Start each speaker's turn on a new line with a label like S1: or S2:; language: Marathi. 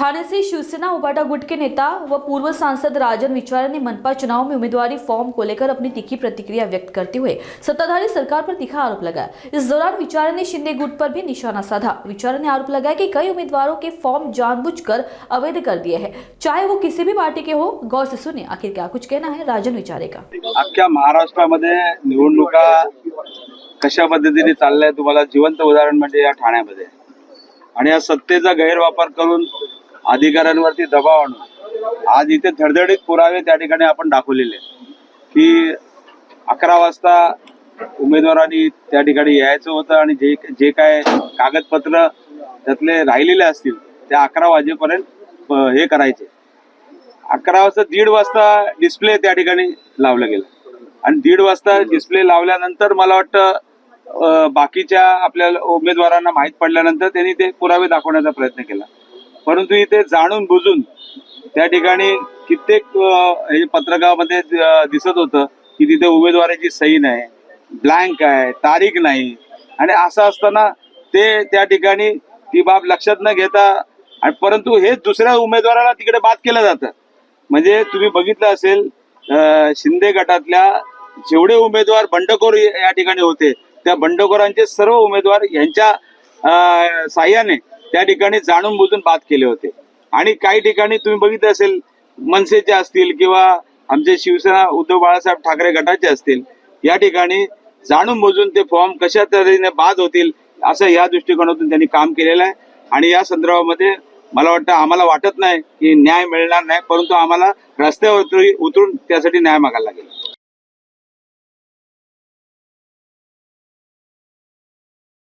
S1: थाने से शिवसेना उबाटा गुट के नेता व पूर्व सांसद राजन विचारे ने मनपा चुनाव में उम्मीदवारी फॉर्म को लेकर अपनी तीखी प्रतिक्रिया व्यक्त करते हुए सत्ताधारी सरकार पर तीखा आरोप लगाया। इस दौरान विचारे ने शिंदे गुट पर भी निशाना साधा। विचारे ने आरोप लगाया कि कई उम्मीदवारों के फॉर्म जानबूझकर अवैध कर दिए हैं, चाहे वो किसी भी पार्टी के हो। गौर से सुने आखिर क्या कुछ कहना है राजन विचारे का।
S2: अख्ख्या महाराष्ट्रामध्ये निवडणुका कशा पद्धतीने चालल्या तुम्हाला जिवंत उदाहरण म्हणजे या ठाण्यामध्ये आणि या सत्तेचा गैरवापर करून अधिकाऱ्यांवरती दबाव आणून आज इथे धडधडीत पुरावे त्या ठिकाणी आपण दाखवलेले की 11 वाजता उमेदवारांनी त्या ठिकाणी यायचं होतं आणि जे काय कागदपत्र त्यातले राहिलेले असतील ते 11 वाजेपर्यंत हे करायचे। 11 वाजता 1:30 वाजता डिस्प्ले त्या ठिकाणी लावला गेला आणि 1:30 वाजता डिस्प्ले लावल्यानंतर मला वाटतं बाकीच्या आपल्या उमेदवारांना माहीत पडल्यानंतर त्यांनी ते पुरावे दाखवण्याचा प्रयत्न केला, परंतु इथे जाणून बुजून त्या ठिकाणी कित्येक पत्रकामध्ये दिसत होतं की तिथे उमेदवाराची सही नाही, ब्लँक आहे, तारीख नाही आणि असं असताना ते त्या ठिकाणी ती बाब लक्षात न घेता आणि परंतु हे दुसऱ्या उमेदवाराला तिकडे बाद केलं जातं। म्हणजे तुम्ही बघितलं असेल शिंदे गटातल्या जेवढे उमेदवार बंडखोर या ठिकाणी होते त्या बंडखोरांचे सर्व उमेदवार यांच्या साह्याने त्या ठिकाणी जाणून बुजून बाद केले होते। आणि काही ठिकाणी तुम्ही बघितलं असेल मनसेचे असतील किंवा आमचे शिवसेना उद्धव बाळासाहेब ठाकरे गटाचे असतील, या ठिकाणी जाणून बुजून ते फॉर्म कशा तऱ्हेने बाद होतील असं या दृष्टिकोनातून त्यांनी काम केलेलं आहे। आणि या संदर्भामध्ये मला वाटतं आम्हाला वाटत नाही की न्याय मिळणार नाही, परंतु आम्हाला रस्त्यावर उतरून त्यासाठी न्याय मागायला लागेल।